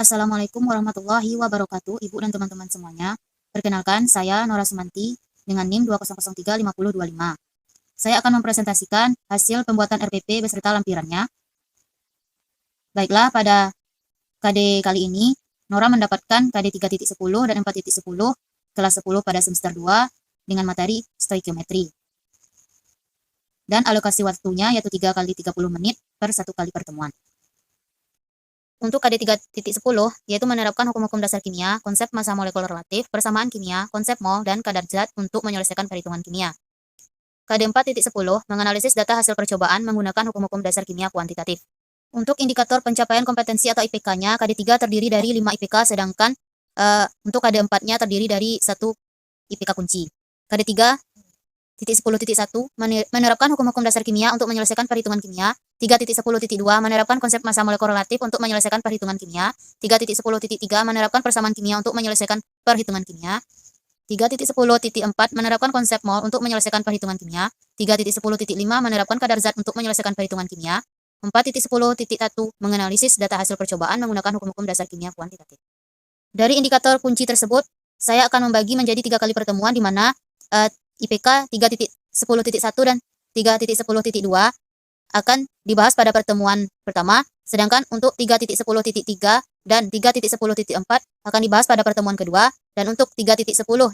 Assalamualaikum warahmatullahi wabarakatuh, Ibu dan teman-teman semuanya. Perkenalkan, saya Nora Sumanti dengan NIM 20035025. Saya akan mempresentasikan hasil pembuatan RPP beserta lampirannya. Baiklah, pada KD kali ini, Nora mendapatkan KD 3.10 dan 4.10 kelas 10 pada semester 2 dengan materi stoikiometri. Dan alokasi waktunya yaitu 3 kali 30 menit per 1 kali pertemuan. Untuk KD 3.10, yaitu menerapkan hukum-hukum dasar kimia, konsep massa molekul relatif, persamaan kimia, konsep mol, dan kadar zat untuk menyelesaikan perhitungan kimia. KD 4.10, menganalisis data hasil percobaan menggunakan hukum-hukum dasar kimia kuantitatif. Untuk indikator pencapaian kompetensi atau IPK-nya, KD 3 terdiri dari 5 IPK, sedangkan untuk KD 4-nya terdiri dari 1 IPK kunci. KD 3.10.1 menerapkan hukum-hukum dasar kimia untuk menyelesaikan perhitungan kimia. 3.10.2 menerapkan konsep massa molekul relatif untuk menyelesaikan perhitungan kimia. 3.10.3 menerapkan persamaan kimia untuk menyelesaikan perhitungan kimia. 3.10.4 menerapkan konsep mol untuk menyelesaikan perhitungan kimia. 3.10.5 menerapkan kadar zat untuk menyelesaikan perhitungan kimia. 4.10.1 menganalisis data hasil percobaan menggunakan hukum-hukum dasar kimia kuantitatif. Dari indikator kunci tersebut, saya akan membagi menjadi 3 kali pertemuan di mana IPK 3.10.1 dan 3.10.2 akan dibahas pada pertemuan pertama, sedangkan untuk 3.10.3 dan 3.10.4 akan dibahas pada pertemuan kedua, dan untuk 3.10.5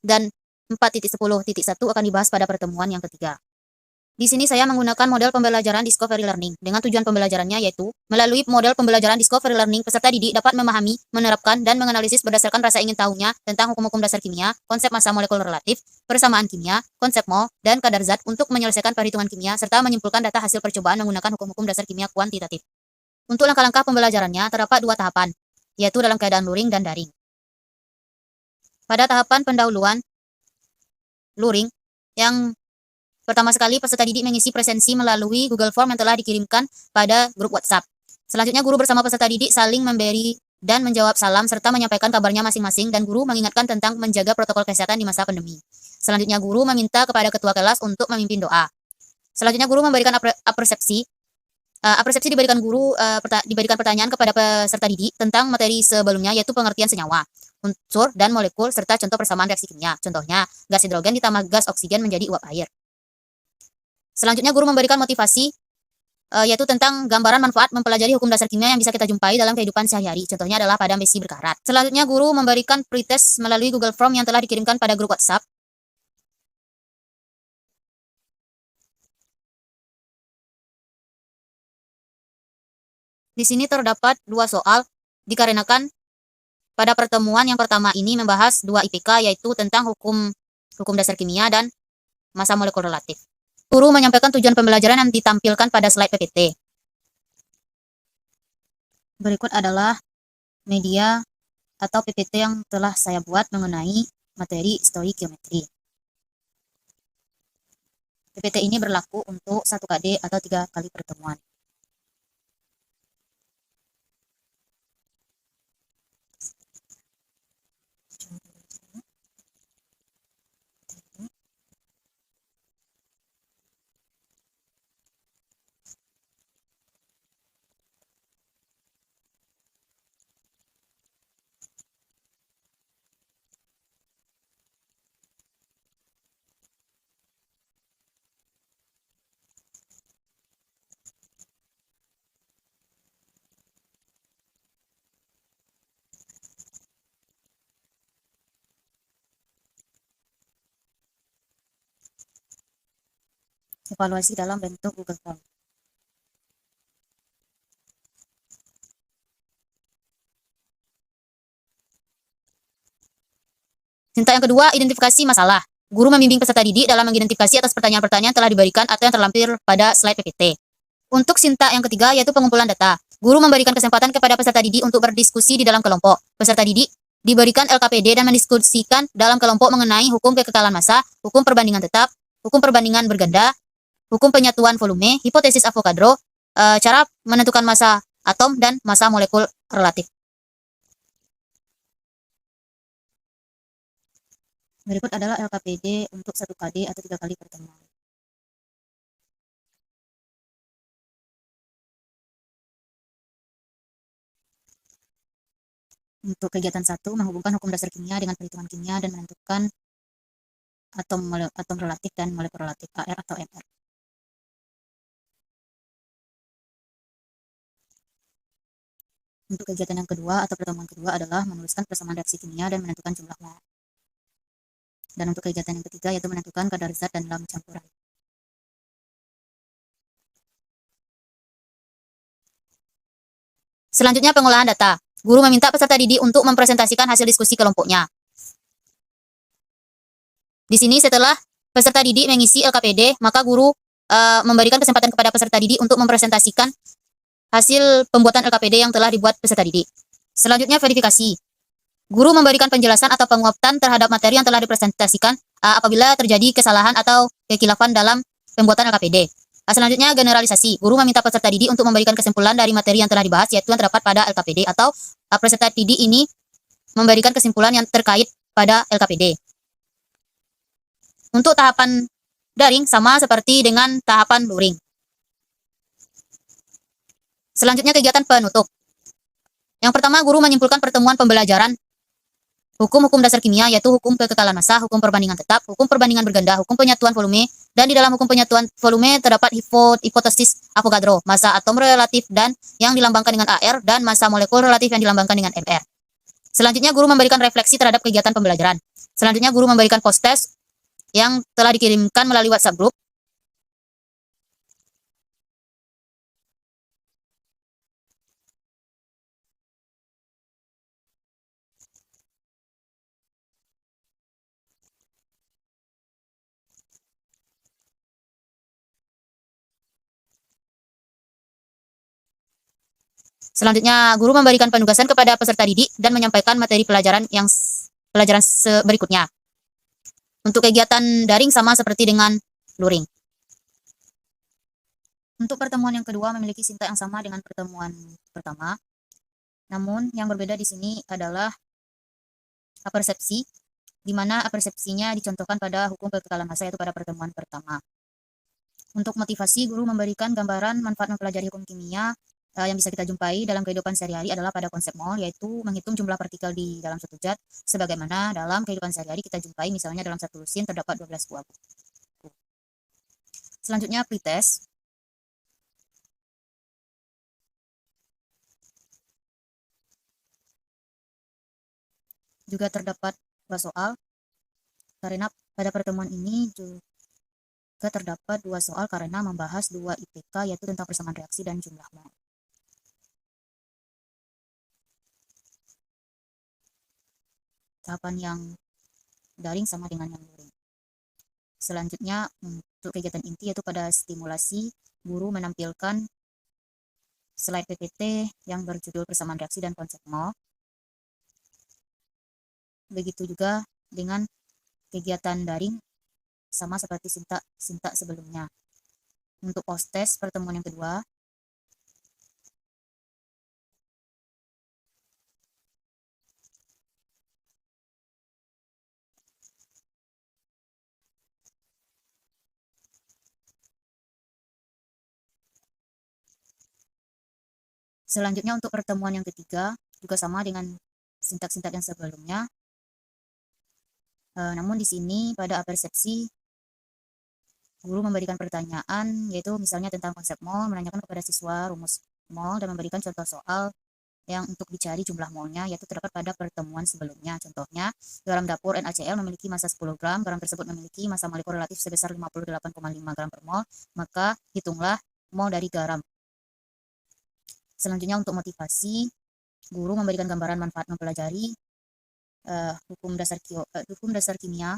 dan 4.10.1 akan dibahas pada pertemuan yang ketiga. Di sini saya menggunakan model pembelajaran Discovery Learning dengan tujuan pembelajarannya yaitu melalui model pembelajaran Discovery Learning, peserta didik dapat memahami, menerapkan, dan menganalisis berdasarkan rasa ingin tahunya tentang hukum-hukum dasar kimia, konsep massa molekul relatif, persamaan kimia, konsep mol, dan kadar zat untuk menyelesaikan perhitungan kimia serta menyimpulkan data hasil percobaan menggunakan hukum-hukum dasar kimia kuantitatif. Untuk langkah-langkah pembelajarannya terdapat 2 tahapan, yaitu dalam keadaan luring dan daring. Pada tahapan pendahuluan luring, yang pertama sekali, peserta didik mengisi presensi melalui Google Form yang telah dikirimkan pada grup WhatsApp. Selanjutnya, guru bersama peserta didik saling memberi dan menjawab salam serta menyampaikan kabarnya masing-masing, dan guru mengingatkan tentang menjaga protokol kesehatan di masa pandemi. Selanjutnya, guru meminta kepada ketua kelas untuk memimpin doa. Selanjutnya, guru memberikan apresiasi. Apresiasi diberikan pertanyaan kepada peserta didik tentang materi sebelumnya, yaitu pengertian senyawa, unsur, dan molekul, serta contoh persamaan reaksi kimia. Contohnya, gas hidrogen ditambah gas oksigen menjadi uap air. Selanjutnya, guru memberikan motivasi, yaitu tentang gambaran manfaat mempelajari hukum dasar kimia yang bisa kita jumpai dalam kehidupan sehari-hari. Contohnya adalah pada besi berkarat. Selanjutnya, guru memberikan pretest melalui Google Form yang telah dikirimkan pada grup WhatsApp. Di sini terdapat 2 soal, dikarenakan pada pertemuan yang pertama ini membahas 2 IPK, yaitu tentang hukum dasar kimia dan massa molekul relatif. Guru menyampaikan tujuan pembelajaran yang ditampilkan pada slide PPT. Berikut adalah media atau PPT yang telah saya buat mengenai materi stoikiometri. PPT ini berlaku untuk 1 KD atau 3 kali pertemuan. Evaluasi dalam bentuk Google Form. Tinta yang kedua, identifikasi masalah. Guru membimbing peserta didik dalam mengidentifikasi atas pertanyaan-pertanyaan yang telah diberikan atau yang terlampir pada slide PPT. Untuk sinta yang ketiga, yaitu pengumpulan data. Guru memberikan kesempatan kepada peserta didik untuk berdiskusi di dalam kelompok. Peserta didik diberikan LKPD dan mendiskusikan dalam kelompok mengenai hukum kekekalan massa, hukum perbandingan tetap, hukum perbandingan berganda, hukum penyatuan volume, hipotesis Avogadro, cara menentukan massa atom, dan massa molekul relatif. Berikut adalah LKPD untuk 1 KD atau 3 kali pertemuan. Untuk kegiatan 1, menghubungkan hukum dasar kimia dengan perhitungan kimia dan menentukan atom relatif dan molekul relatif AR atau MR. Untuk kegiatan yang kedua atau pertemuan kedua adalah menuliskan persamaan reaksi kimia dan menentukan jumlah mol. Dan untuk kegiatan yang ketiga yaitu menentukan kadar zat dan dalam campuran. Selanjutnya pengolahan data. Guru meminta peserta didik untuk mempresentasikan hasil diskusi kelompoknya. Di sini setelah peserta didik mengisi LKPD, maka guru memberikan kesempatan kepada peserta didik untuk mempresentasikan hasil pembuatan LKPD yang telah dibuat peserta didik. Selanjutnya verifikasi. Guru memberikan penjelasan atau penguatan terhadap materi yang telah dipresentasikan apabila terjadi kesalahan atau kekhilafan dalam pembuatan LKPD. Selanjutnya generalisasi. Guru meminta peserta didik untuk memberikan kesimpulan dari materi yang telah dibahas yaitu yang terdapat pada LKPD atau peserta didik ini memberikan kesimpulan yang terkait pada LKPD. Untuk tahapan daring sama seperti dengan tahapan luring. Selanjutnya kegiatan penutup. Yang pertama, guru menyimpulkan pertemuan pembelajaran hukum-hukum dasar kimia yaitu hukum kekekalan massa, hukum perbandingan tetap, hukum perbandingan berganda, hukum penyatuan volume, dan di dalam hukum penyatuan volume terdapat hipotesis Avogadro, massa atom relatif dan yang dilambangkan dengan AR dan massa molekul relatif yang dilambangkan dengan MR. Selanjutnya guru memberikan refleksi terhadap kegiatan pembelajaran. Selanjutnya guru memberikan post-test yang telah dikirimkan melalui WhatsApp group. Selanjutnya, guru memberikan penugasan kepada peserta didik dan menyampaikan materi pelajaran berikutnya. Untuk kegiatan daring sama seperti dengan luring. Untuk pertemuan yang kedua memiliki sintak yang sama dengan pertemuan pertama. Namun yang berbeda di sini adalah persepsi, di mana persepsinya dicontohkan pada hukum kekekalan massa yaitu pada pertemuan pertama. Untuk motivasi, guru memberikan gambaran manfaat mempelajari hukum kimia yang bisa kita jumpai dalam kehidupan sehari-hari adalah pada konsep mol, yaitu menghitung jumlah partikel di dalam suatu zat, sebagaimana dalam kehidupan sehari-hari kita jumpai misalnya dalam satu lusin terdapat 12 buah buku. Selanjutnya pretest. Juga terdapat 2 soal, karena pada pertemuan ini juga terdapat 2 soal karena membahas 2 IPK yaitu tentang persamaan reaksi dan jumlah mol. Tahapan yang daring sama dengan yang luring. Selanjutnya untuk kegiatan inti yaitu pada stimulasi, guru menampilkan slide PPT yang berjudul persamaan reaksi dan konsep mol. Begitu juga dengan kegiatan daring sama seperti sintak sebelumnya. Untuk post-test pertemuan yang kedua, selanjutnya untuk pertemuan yang ketiga juga sama dengan sintak-sintak yang sebelumnya. Namun di sini pada persepsi guru memberikan pertanyaan yaitu misalnya tentang konsep mol, menanyakan kepada siswa rumus mol dan memberikan contoh soal yang untuk dicari jumlah molnya yaitu terdapat pada pertemuan sebelumnya. Contohnya, garam dapur NaCl memiliki massa 10 gram, garam tersebut memiliki massa molekul relatif sebesar 58,5 gram per mol, maka hitunglah mol dari garam. Selanjutnya untuk motivasi, guru memberikan gambaran manfaat mempelajari hukum dasar kimia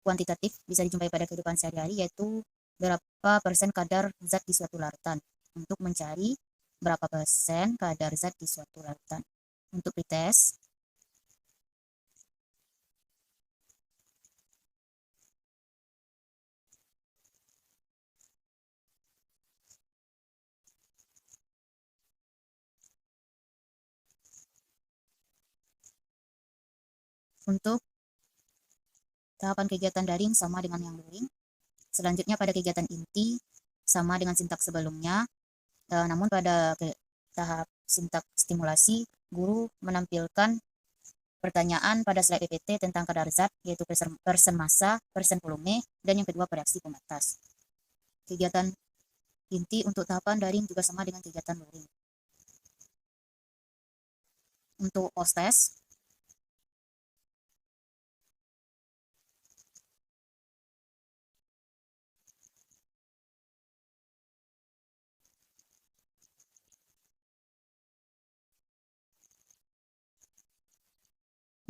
kuantitatif bisa dijumpai pada kehidupan sehari-hari yaitu berapa persen kadar zat di suatu larutan untuk mencari berapa persen kadar zat di suatu larutan. Untuk pretest, untuk tahapan kegiatan daring sama dengan yang luring. Selanjutnya pada kegiatan inti sama dengan sintak sebelumnya. Namun pada tahap sintak stimulasi, guru menampilkan pertanyaan pada slide PPT tentang kadar zat, yaitu persen massa, persen volume, dan yang kedua reaksi pembatas. Kegiatan inti untuk tahapan daring juga sama dengan kegiatan luring. Untuk OSTES,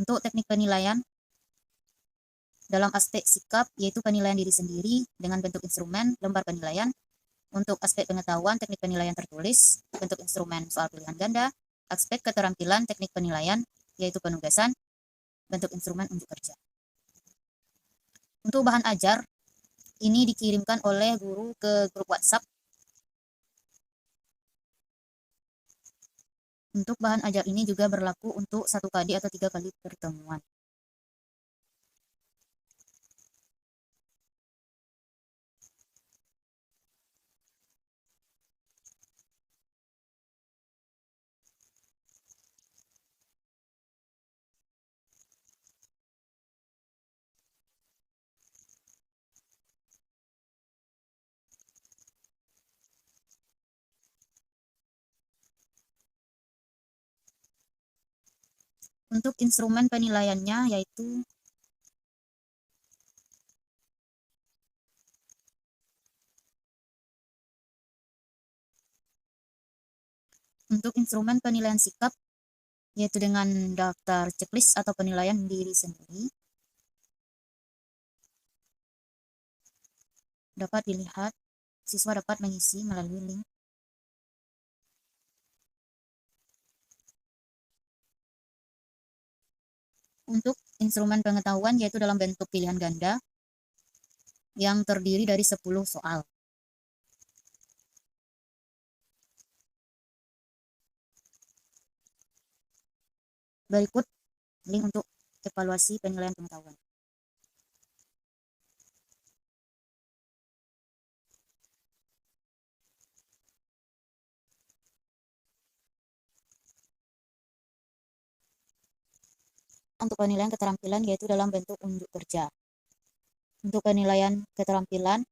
untuk teknik penilaian dalam aspek sikap, yaitu penilaian diri sendiri dengan bentuk instrumen, lembar penilaian. Untuk aspek pengetahuan, teknik penilaian tertulis, bentuk instrumen soal pilihan ganda. Aspek keterampilan, teknik penilaian, yaitu penugasan, bentuk instrumen unjuk kerja. Untuk bahan ajar, ini dikirimkan oleh guru ke grup WhatsApp. Untuk bahan ajar ini juga berlaku untuk 1 kali atau 3 kali pertemuan. Untuk instrumen penilaiannya yaitu untuk instrumen penilaian sikap, yaitu dengan daftar checklist atau penilaian diri sendiri, dapat dilihat siswa dapat mengisi melalui link. Untuk instrumen pengetahuan, yaitu dalam bentuk pilihan ganda yang terdiri dari 10 soal. Berikut link untuk evaluasi penilaian pengetahuan. Untuk penilaian keterampilan, yaitu dalam bentuk unjuk kerja. Untuk penilaian keterampilan,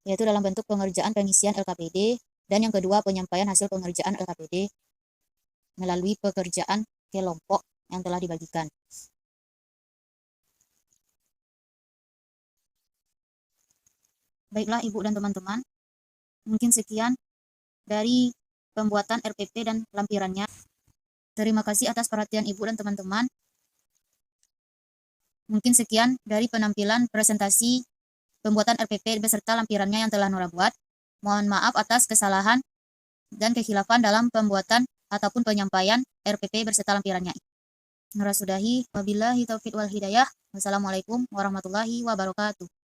yaitu dalam bentuk pengerjaan pengisian LKPD, dan yang kedua penyampaian hasil pengerjaan LKPD melalui pekerjaan kelompok yang telah dibagikan. Baiklah Ibu dan teman-teman, mungkin sekian dari pembuatan RPP dan lampirannya. Terima kasih atas perhatian Ibu dan teman-teman. Mungkin sekian dari penampilan presentasi pembuatan RPP beserta lampirannya yang telah Nora buat. Mohon maaf atas kesalahan dan kekhilafan dalam pembuatan ataupun penyampaian RPP beserta lampirannya. Nora sudahi, wabillahi taufiq wal hidayah. Wassalamualaikum warahmatullahi wabarakatuh.